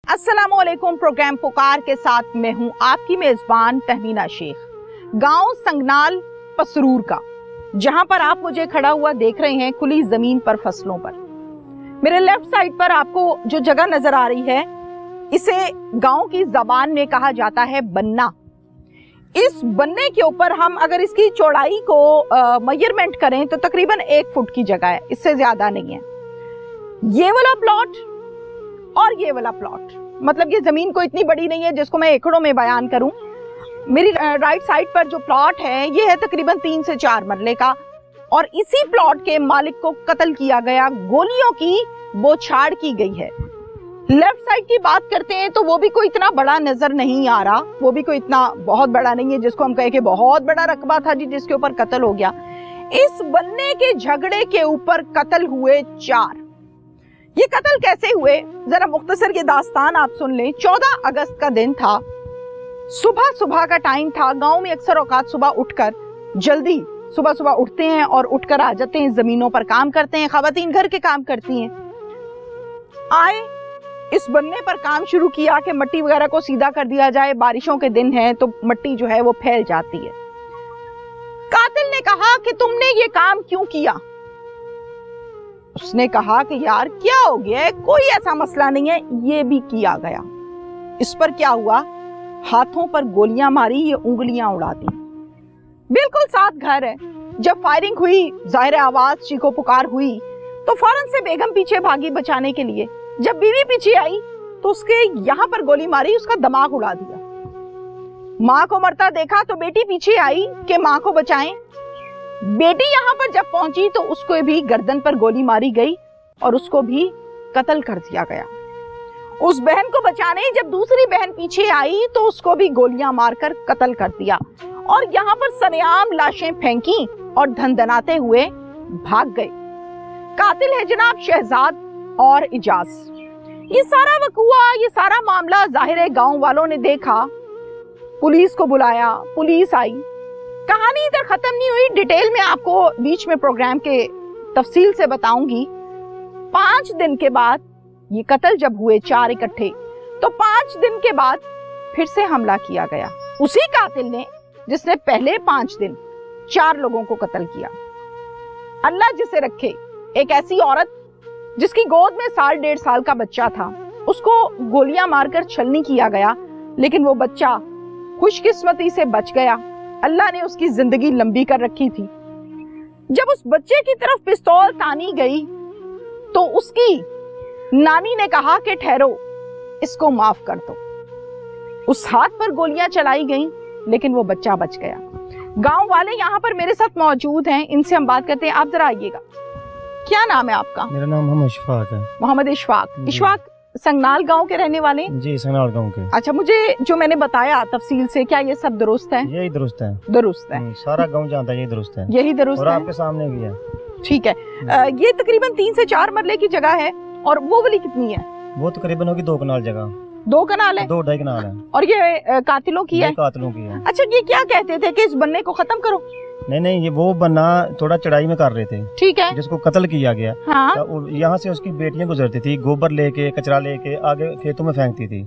अस्सलामुअलैकुम। प्रोग्राम पुकार के साथ मैं हूं आपकी मेजबान तहमीना शेख। गांव संगनाल पसरूर का, जहां पर आप मुझे खड़ा हुआ देख रहे हैं खुली जमीन पर फसलों पर। मेरे लेफ्ट साइड पर आपको जो जगह नजर आ रही है, इसे गांव की जबान में कहा जाता है बन्ना। इस बन्ने के ऊपर हम अगर इसकी चौड़ाई को मेजरमेंट करें तो तकरीबन 1 फुट की जगह है, इससे ज्यादा नहीं है। ये वाला प्लॉट और ये वाला प्लॉट, मतलब ये जमीन को इतनी बड़ी नहीं है जिसको मैं एकड़ों में बयान करूं। मेरी राइट साइड पर जो प्लॉट है ये है तकरीबन 3 से 4 मरले का, और इसी प्लॉट के मालिक को कत्ल किया गया, गोलियों की बौछार की गई है। लेफ्ट साइड की बात करते हैं तो वो भी कोई इतना बड़ा नजर नहीं आ रहा, वो भी कोई इतना बहुत बड़ा नहीं है जिसको हम कहें कि बहुत बड़ा रकबा था जी जिसके ऊपर कत्ल हो गया। इस बन्ने के झगड़े के ऊपर कत्ल हुए 4। ये कत्ल कैसे हुए, जरा मुख्तसर ये दास्तान आप सुन लें। 14 अगस्त का दिन था, सुबह का टाइम था। गांव में अक्सर औकात सुबह उठकर जल्दी सुबह उठते हैं और उठकर आ जाते हैं, जमीनों पर काम करते हैं। खवातीन घर के काम करती हैं। आए इस बन्ने पर काम शुरू किया कि मट्टी वगैरह को सीधा कर दिया जाए, बारिशों के दिन है तो मट्टी जो है वो फैल जाती है। कातिल ने कहा कि तुमने ये काम क्यों किया? उसने कहा कि यार क्या हो गया है, कोई ऐसा मसला नहीं है। ये भी किया गया। इस पर क्या हुआ, हाथों पर गोलियां मारी, ये उंगलियां उड़ा दी। बिल्कुल साथ घर है। जब फायरिंग हुई, जाहिर आवाज चीखो पुकार हुई तो फौरन से बेगम पीछे भागी बचाने के लिए। जब बीवी पीछे आई तो उसके यहां पर गोली मारी, उसका दिमाग उड़ा दिया। मां को मरता देखा तो बेटी पीछे आई कि मां को बचाएं। बेटी यहां पर जब पहुंची तो उसको भी गर्दन पर गोली मारी गई और उसको भी कत्ल कर दिया गया। उस बहन को बचाने जब दूसरी बहन पीछे आई तो उसको भी गोलियां मारकर कत्ल कर दिया और यहां पर सरेआम लाशें फेंकी और धनधनाते हुए भाग गए। कातिल है जनाब शहजाद और इजाज। ये सारा वकूआ, ये सारा मामला जाहिर है गांव वालों ने देखा, पुलिस को बुलाया, पुलिस आई। कहानी इधर खत्म नहीं हुई, डिटेल में आपको बीच में प्रोग्राम के तफसील से बताऊंगी। 5 दिन के बाद ये कत्ल जब हुए 4 इकट्ठे, तो 5 दिन के बाद फिर से हमला किया गया उसी कातिल ने जिसने पहले 5 दिन 4 लोगों को कत्ल किया। अल्लाह जिसे रखे, एक ऐसी औरत जिसकी गोद में 1.5 साल का बच्चा था, उसको गोलियां मारकर छलनी किया गया, लेकिन वो बच्चा खुशकिस्मती से बच गया। अल्लाह ने उसकी जिंदगी लंबी कर रखी थी। जब उस बच्चे की तरफ पिस्तौल तानी गई तो उसकी नानी ने कहा कि ठहरो, इसको माफ कर दो। उस हाथ पर गोलियां चलाई गईं, लेकिन वो बच्चा बच गया। गांव वाले यहाँ पर मेरे साथ मौजूद हैं, इनसे हम बात करते हैं। आप जरा आइएगा, क्या नाम है आपका? मेरा नाम मोहम्मद इशफाक है। मोहम्मद इशफाक। इशफाक संगनाल गांव के रहने वाले? जी, संगनाल गांव के। अच्छा, मुझे जो मैंने बताया तफसील से, क्या ये सब दुरुस्त है? यही दुरुस्त है। दुरुस्त है, सारा गांव जानता है, यही दुरुस्त है। यही दुरुस्त और है, आपके सामने भी है। ठीक है। ये तकरीबन 3 से 4 मरले की जगह है। और वो वाली कितनी है? वो तकरीबन होगी 2 कनाल जगह। 2 कनाल है? 2-2.5 कनाल है। और ये कातिलों की है? कातिलों की है। अच्छा, ये क्या कहते थे कि इस बन्ने को खत्म करो? नहीं, ये वो बन्ना थोड़ा चढ़ाई में कर रहे थे, ठीक है, जिसको कत्ल किया गया। हाँ। तो यहाँ से उसकी बेटियां गुजरती थी, गोबर लेके, कचरा लेके आगे खेतों में फेंकती थी।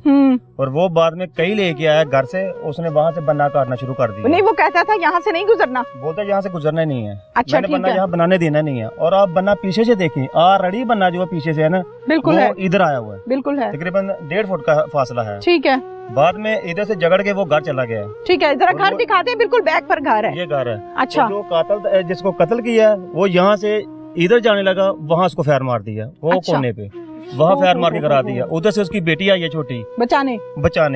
और वो बाद में कई लेके आया घर से, उसने वहाँ से बन्ना काटना शुरू कर दिया। नहीं, वो कहता था यहाँ से नहीं गुजरना, बोलते यहाँ से गुजरना नहीं है। अच्छा, मैंने बन्ना यहाँ बनाने देना नहीं है। और आप बन्ना पीछे से देखें, ऑलरेडी बन्ना जो पीछे से है ना, बिल्कुल है, इधर आया हुआ है, बिल्कुल है, तकरीबन 1.5 फुट का फासला है। ठीक है। बाद में इधर से जगड़ के वो घर चला गया। ठीक है, जरा घर दिखाते हैं, बिल्कुल बैक पर घर है। ये घर है। अच्छा। जो कातिल जिसको कत्ल किया वो यहाँ से इधर जाने लगा, वहाँ उसको फायर मार दिया, वो अच्छा। कोने पे वहाँ फायर मार के करा दिया। उधर से उसकी बेटी आई है छोटी बचाने,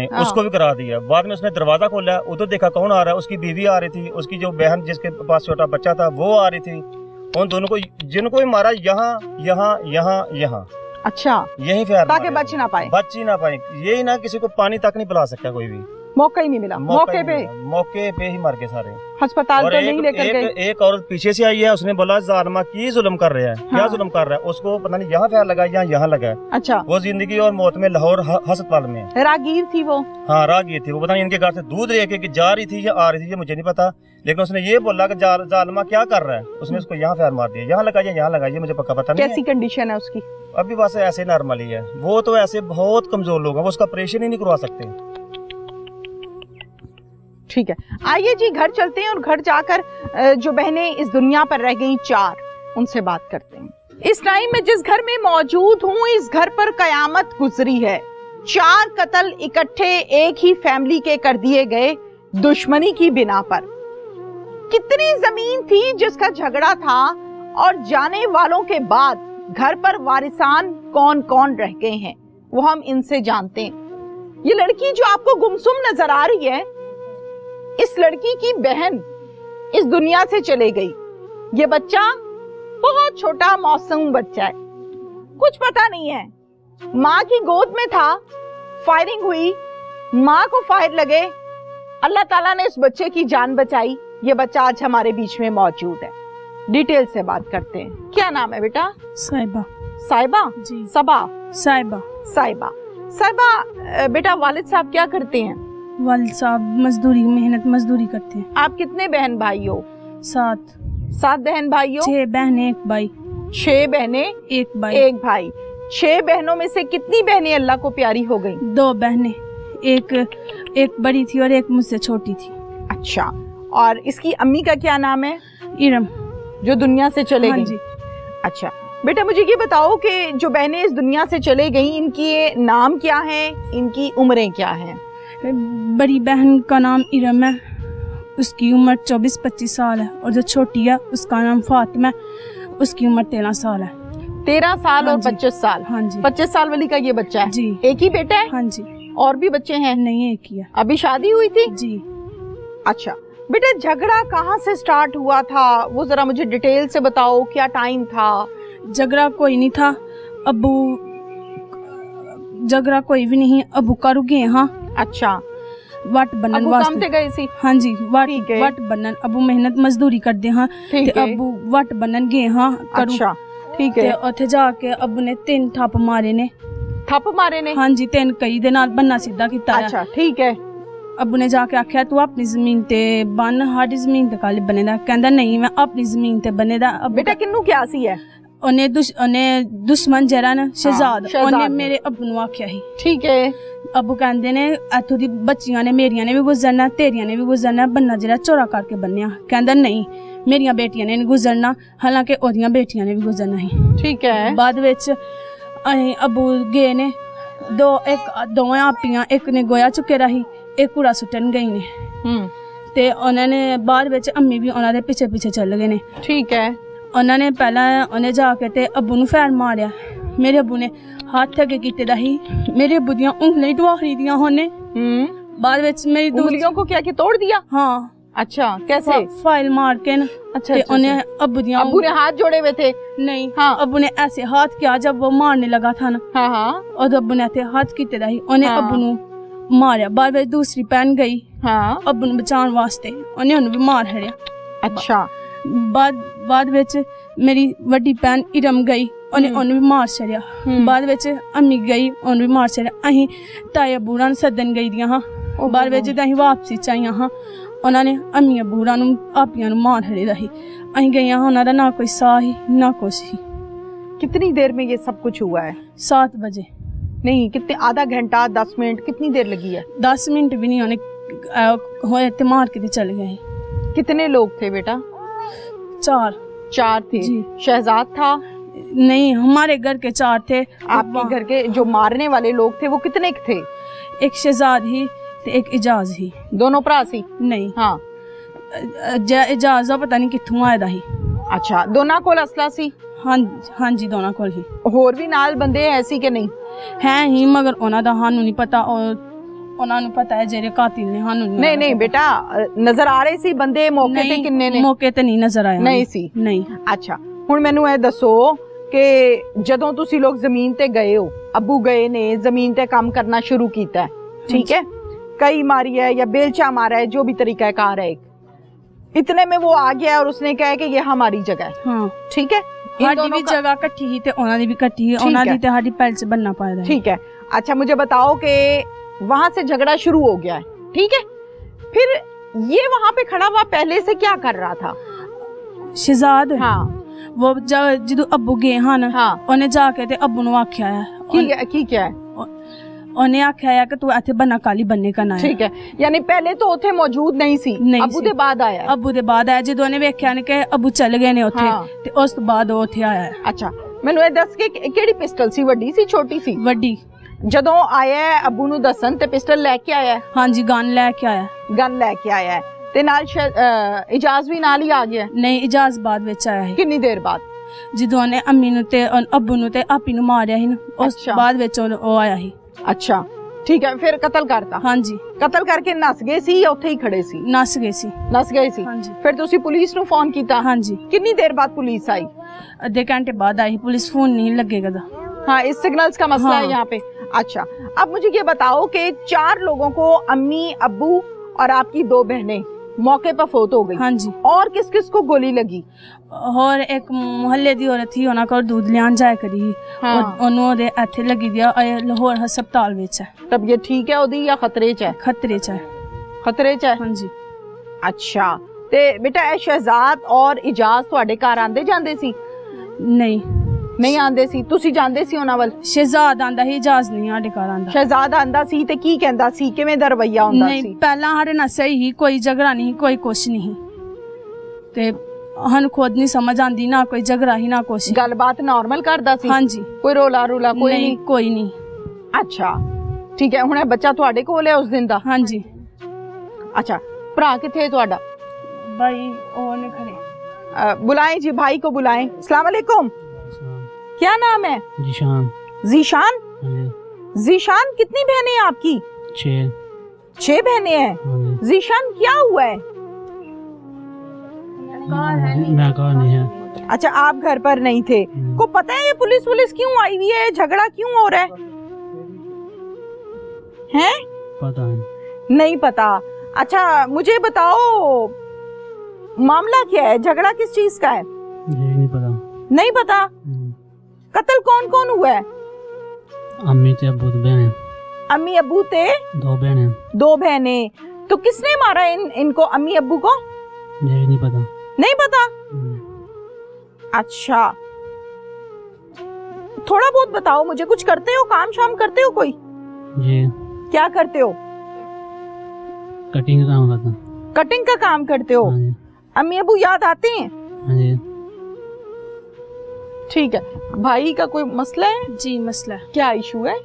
हाँ। उसको भी करा दिया। बाद में उसने दरवाजा खोला, उधर देखा कौन आ रहा है, उसकी बीवी आ रही थी, उसकी जो बहन जिसके पास छोटा बच्चा था वो आ रही थी। उन दोनों को, जिनको भी मारा, यहाँ। अच्छा, यही फायर, ताकि बच ही ना पाए। यही ना, किसी को पानी तक नहीं पिला सकता कोई भी। मौका ही नहीं मिला। मौके पे ही मर गए सारे। अस्पताल तो नहीं लेकर गए। एक औरत पीछे से आई है, उसने बोला जालिमा की जुल्म कर रहे हैं। हाँ। क्या जुल्म कर रहा है? उसको पता नहीं यहाँ फैर लगा या यहाँ लगा है। अच्छा। वो जिंदगी और मौत में लाहौर अस्पताल में है। राहगीर थी वो। हाँ राहगीर थी वो। पता नहीं इनके घर से दूध लेके जा रही थी या आ रही थी, ये मुझे नहीं पता, लेकिन उसने ये बोला कि जालिमा क्या कर रहा है। उसने उसको यहाँ फैर मार दिया, यहाँ लगा या यहाँ लगा, ये मुझे पक्का पता नहीं। कैसी कंडीशन है उसकी? अभी बस ऐसे नॉर्मल ही है। वो तो ऐसे बहुत कमजोर लोग हैं, वो उसका ऑपरेशन ही नहीं करवा सकते। ठीक है, आइए जी घर चलते हैं और घर जाकर जो बहनें इस दुनिया पर रह गई 4, उनसे बात करते हैं। इस टाइम में जिस घर में मौजूद हूँ, इस घर पर कयामत गुजरी है। 4 कत्ल इकट्ठे एक ही फैमिली के कर दिए गए दुश्मनी की बिना पर। कितनी जमीन थी जिसका झगड़ा था, और जाने वालों के बाद घर पर वारिसान कौन कौन रह गए हैं वो हम इनसे जानते हैं। ये लड़की जो आपको गुमसुम नजर आ रही है, इस लड़की की बहन इस दुनिया से चले गई। ये बच्चा बहुत छोटा मासूम बच्चा है, कुछ पता नहीं है। माँ की गोद में था, फायरिंग हुई, माँ को फायर लगे, अल्लाह ताला ने इस बच्चे की जान बचाई। ये बच्चा आज हमारे बीच में मौजूद है। डिटेल से बात करते हैं। क्या नाम है बेटा? साहिबा। साहिबा जी। सबा? साहिबा। साहिबा। साहिबा बेटा, वालिद साहब क्या करते हैं? वालिद साहब मजदूरी, मेहनत मजदूरी करते हैं। आप कितने बहन भाई हो? 7 बहन भाई हो? 6 बहनें 1 भाई। 6 बहनें 1 भाई। 1 भाई। 6 बहनों में से कितनी बहनें अल्लाह को प्यारी हो गई? 2 बहनें, एक बड़ी थी और एक मुझसे छोटी थी। अच्छा, और इसकी अम्मी का क्या नाम है? इरम, जो दुनिया से चले गई। जी। अच्छा बेटा, मुझे ये बताओ कि जो बहनें इस दुनिया से चले गई, इनके नाम क्या हैं, इनकी उम्रें क्या हैं? बड़ी बहन का नाम इरम है, उसकी उम्र 24-25 साल है, और जो छोटी है उसका नाम फातिमा, उसकी उम्र 13 साल है। 13 साल और 25 साल? हाँ जी। 25 साल वाली का ये बच्चा है जी। एक ही बेटा है? हाँ जी। और भी बच्चे हैं? नहीं, एक ही है। अभी शादी हुई थी? जी। अच्छा बेटा, झगड़ा कहाँ से स्टार्ट हुआ था वो जरा मुझे डिटेल से बताओ। क्या टाइम था? झगड़ा कोई नहीं था, झगड़ा कोई भी नहीं। अबू का रुके। हाँ। अच्छा, वट बनन वास्ते काम गए सी? हाँ जी, वट बनन। अबू मेहनत मजदूरी करते हाँ, ते अबू वट बनन गए हाँ करू। अच्छा, ठीक है। उथे जाके अबू ने 3 थप मारे ने। थप मारे ने? हाँ जी, 3 कई दे नाल बन्ना सीधा कीता। अच्छा, ठीक है। अबू ने जाके आख्या तू अपनी जमीन ते बन, साडी जमीन ते काले बने दा। कहंदा नहीं, मैं अपनी जमीन ते बने दा। बेटा किन्नू क्या सी है? ओने दुश्मन जरा ना शहजाद, ओने मेरे अबू नु आख्या ही। ठीक है। अबू कहंदे ने इथों दी बच्चियां ने मेरियां ने भी गुजरना, तेरियां ने भी गुजरना, बन्ना जरा चोरा करके बन्निया। कहंदा नहीं, मेरियां बेटियां ने नहीं गुजरना, हालांकि ओदियां बेटियां ने भी गुजरना ही। ठीक है। बाद विच अबू गए ने, दोवें आपियां, एक ने गोया चुके रही, एक कूड़ा सुटन गई ने। ते उन्होंने बाद विच अम्मी भी उन्होंने पीछे पीछे चल गए ने। ठीक है। उन्होंने पहला उन्हें जाके ते अबू नु फैर मारिया। मेरे अबू ने हाथ अगे कीते दा ही, मेरे अबू दियां उंगलियां टवारी दियां होने। बाद विच मेरी उंगलियों को क्या तोड़ दिया? हाँ। अच्छा, कैसे? फाइल मार के ना। अच्छा, उन्हें अबू ने हाथ जोड़े हुए थे? नहीं। हाँ। अबू ने ऐसे हाथ किया जब वो मारने लगा था ना। हाँ हाँ। और अबू ने ऐसे हाथ कीते दा ही, उन्हें अबू नु मारिया। बाद विच दूसरी भैन गई। हाँ। अबू नु बचाने वास्ते उन्हें उन्हें भी मार हड़िया। अच्छा। बाद विच मेरी वड्डी भैन इरम गई, उन्हें भी मार छड़िया। बाद विच अम्मी गई, उन्हें भी मार छड़िया। अहीं ताया बूढ़ा नु सदन गई दियां हाँ। बाद विच जद अहीं वापसी च आईयां हाँ, उन्होंने अम्मी बूढ़ा नु आपियां नु मार हड़े दा ही। अहीं गईयां हाँ, उन्हां दा ना कोई साह ही ना कुछ ही। कितनी देर में ये सब कुछ हुआ है? 7 बजे। नहीं, कितने, आधा घंटा, 10 मिनट, कितनी देर लगी है? 10 मिनट भी नहीं, उन्हें होए ते मार के चले गए। कितने लोग थे बेटा? 4 थे। शहजाद था? नहीं, हमारे घर के 4 थे। आपके घर के जो मारने वाले लोग थे वो कितने थे? एक शहजाद ही ते एक इजाज ही। दोनों भरा सी? नहीं। हाँ। इजाज पता नहीं कित्थों आया दा ही। अच्छा, दोनों कोल असला सी? हाँ जी, दोनों कोल ही। होर भी नाल बंदे ऐसी के नहीं हैं ही, मगर उन्हां दा हानू नहीं पता, और उन्हां नू पता है जेरे कातिल ने, हानू नहीं। नहीं बेटा, नजर आ रहे सी बंदे मौके ते? किन्ने ने? मौके ते नहीं नजर आया। नहीं सी? नहीं। अच्छा, हुण मैनू ए दसो कि जदों तुसी लोग जमीन ते गए हो, अबू गए ने जमीन ते काम करना शुरू कीता है, ठीक है, कई मारी है या बेलचा मारा है, जो भी तरीका कार है, इतने में वो आ गया और उसने कहा कि ये हमारी जगह है। हाँ ठीक है, साडी भी जगह इकट्ठी ही ते ओना दी भी इकट्ठी ही, ओना दी ते साडी पैल से बनना पड़ रहा है। ठीक है, अच्छा मुझे बताओ कि वहां से झगड़ा शुरू हो गया है, ठीक है, फिर ये वहां पे खड़ा हुआ पहले से क्या कर रहा था? शहजाद हाँ वो जदों अब्बू गए हन, हाँ ओने जाके ते अब्बू नु आख्या है, की क्या है? ओने आख्या है कि तू इथे बन्ना काली बनने का ना है। ठीक है, यानी पहले तो उथे मौजूद नहीं सी, अब्बू दे बाद आया है। अब्बू दे बाद आया, जदों ओने वेख्या ने कि अब्बू चल गए ने उथे, ते उस तो बाद वो उथे आया है। अच्छा मैनू ये दस के केड़ी पिस्टल सी, वड्डी सी छोटी सी? वड्डी। जदों आया है अब्बू नु दसन ते पिस्टल लेके आया है? हाँ जी, गन लेके आया। गन लेके आया है ते नाल इजाज भी नाल ही आ गया? नहीं, इजाज बाद विच आया है। कितनी देर बाद? जदों ने अम्मी नु ते अब्बू नु ते आपी नु मारिया ही ना, उस बाद विच ओ आया ही। अच्छा ठीक है, फिर कत्ल करता? हाँ जी। कत्ल करके नस गए सी या उत्थे ही खड़े सी? नस गए सी। नस गए सी। हाँ जी। फिर तुसी पुलिस नु फोन कीता? हाँ जी। कितनी देर बाद पुलिस आई? आधे घंटे बाद आई पुलिस, फोन नहीं लगेगा था। हाँ, इस सिग्नल्स का मसला है यहाँ पे। अच्छा अब मुझे ये बताओ कि 4 लोगों को, अम्मी, अब्बू और आपकी 2 बहनें मौके पर फौत हो गई। हाँ जी। और किस किस को गोली लगी? और एक मोहल्ले दी औरत थी, उन्हां को दूध लियान जाया करी, हाँ। ओनों दे इथे लगी दिया, लाहौर हस्पताल विच है। तबीयत ठीक है ओदी या खतरे च है? खतरे च है। खतरे च है? हाँ जी। अच्छा ते बेटा ए शहजाद और इजाज तुहाडे घर आंदे जांदे सी? नहीं आंदे सी। तुसी जांदे सी उन्हां वल? शहजाद आंदा ही, इजाज नहीं साडे घर आंदा। शहजाद आंदा सी ते की कहंदा सी, किवें दा रवैया हुंदा सी? नहीं, पहला साडे नाल सही ही, कोई झगड़ा नहीं, कोई कुछ नहीं ते हन खुद नहीं समझ आंदी, ना कोई झगड़ा ही ना कुछ। गलबात नॉर्मल करदा सी? हाँ जी। कोई रोला रूला कोई नहीं? कोई नहीं। अच्छा ठीक है, हुणे बच्चा तुहाडे कोल है उस दिन दा? हाँ जी। अच्छा भरा किथे तुहाडा? भाई और ने खड़े। बुलाएं जी, भाई को बुलाएं। अस्सलाम वालेकुम। क्या नाम है? जीशान। जीशान? जीशान कितनी बहनें हैं आपकी? 6 बहनें हैं। जीशान क्या हुआ है? मैं घर नहीं है। अच्छा आप घर पर नहीं थे। को पता है ये पुलिस क्यों आई हुई है, झगड़ा क्यों हो रहा है? पता नहीं पता। अच्छा मुझे बताओ मामला क्या है, झगड़ा किस चीज का है? नहीं पता। नहीं पता? कत्ल कौन कौन हुआ है? अम्मी ते अब्बू ते बहनें। अम्मी अब्बू ते 2 बहनें। 2 बहनें। तो किसने मारा इनको, अम्मी अब्बू को? मुझे नहीं पता। नहीं पता? अच्छा थोड़ा बहुत बताओ मुझे, कुछ करते हो, काम शाम करते हो कोई? जी। क्या करते हो? कटिंग का काम करता। कटिंग का काम करते हो? अम्मी अब्बू याद आते हैं? हाँ जी। ठीक है, भाई का कोई मसला है? जी मसला। क्या इशू है?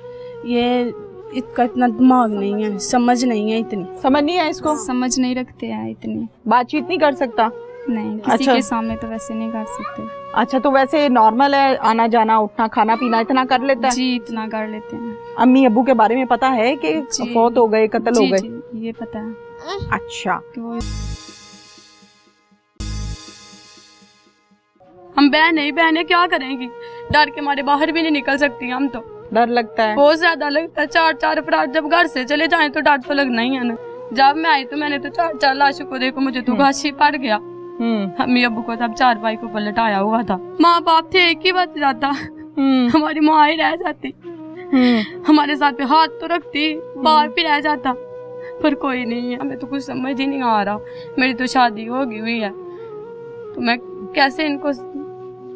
ये इसका इतना दिमाग नहीं है, समझ नहीं है, इतनी समझ नहीं है इसको, समझ नहीं रखते हैं, इतनी बातचीत नहीं कर सकता? नहीं, किसी अच्छा। के सामने तो वैसे नहीं कर सकते। अच्छा तो वैसे नॉर्मल है, आना जाना उठना खाना पीना इतना कर लेता है? जी इतना कर लेते हैं। अम्मी अब्बू के बारे में पता है कि फौत हो गए, कत्ल हो गए? जी, ये पता है। अच्छा हम बहनें क्या करेंगी, डर के मारे बाहर भी नहीं निकल सकती हम तो। डर लगता है? बहुत ज्यादा लगता है। 4 अफराद जब घर से चले जाएं तो डर तो लगना ही है ना। जब मैं आई तो मैंने तो 4 लाशों को देखो, मुझे तो घासी पड़ गया। अम्मी अब्बू को तब 4 भाई को पलटाया हुआ था। माँ बाप थे एक ही बच जाता, हमारी माँ ही रह जाती, हमारे साथ पे हाथ तो रखती, बाहर भी रह जाता, पर कोई नहीं है। हमें तो कुछ समझ ही नहीं आ रहा। मेरी तो शादी हो गई हुई है तो मैं कैसे इनको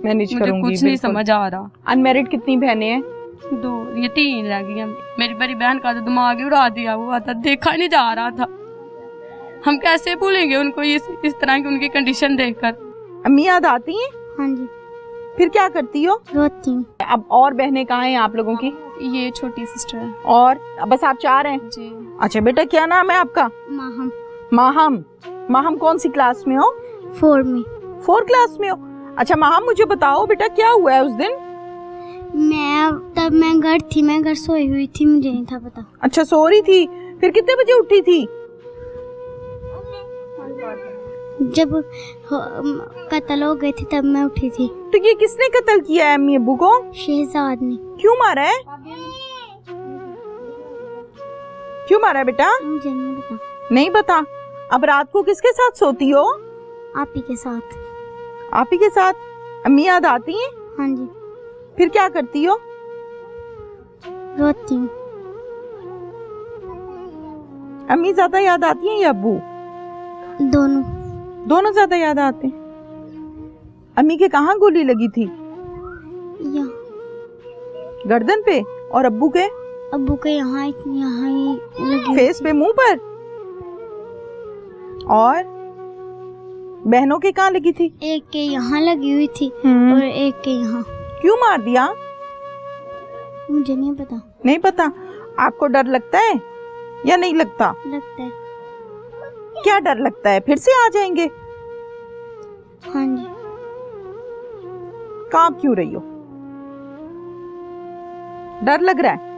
मैनेज करूंगी? कुछ नहीं समझ आ रहा। अनमैरिड कितनी बहनें हैं? 2, ये 3 रह गई हैं। मेरी बड़ी बहन का तो दिमाग ही उड़ा दिया हुआ था, देखा नहीं जा रहा था। हम कैसे भूलेंगे उनको इस तरह की उनकी कंडीशन देखकर। अम्मी याद आती हैं? हाँ जी। फिर क्या करती हो? रोती हूँ। अब और बहनें कहाँ हैं आप लोगों की? ये छोटी सिस्टर है। और बस आप 4 हैं? जी। अच्छा बेटा क्या नाम है आपका? माहम। माहम। माहम कौन सी क्लास में हो? 4 में। 4 क्लास में हो? अच्छा माहम मुझे बताओ बेटा क्या हुआ है उस दिन? मैं घर थी, मैं घर सोई हुई थी, मुझे नहीं था पता। अच्छा सो रही थी, फिर कितने बजे उठी थी? जब कत्ल हो गए थे तब मैं उठी थी। तो ये किसने कत्ल किया है अम्मी अब्बू को? शहजाद ने। क्यों मारा है? क्यों मारा है बेटा? मुझे नहीं पता। नहीं पता। अब रात को किसके साथ सोती हो? आप ही के साथ। आप ही के साथ? अम्मी याद आती हैं? हाँ जी। फिर क्या करती हो? रोती हूँ। अम्मी ज्यादा याद आती हैं या अब्बू? दोनों। दोनों ज्यादा याद आते हैं। अम्मी के कहाँ गोली लगी थी? यहाँ। गर्दन पे। और अब्बू के? अब्बू के यहाँ ही लगी। फेस पे, मुंह पर? और बहनों के कहाँ लगी थी? एक के यहाँ लगी हुई थी और एक के यहाँ। क्यों मार दिया? मुझे नहीं पता। नहीं पता। आपको डर लगता है या नहीं लगता? लगता है। क्या डर लगता है? फिर से आ जाएंगे? हाँ जी। कांप क्यों रही हो? डर लग रहा है?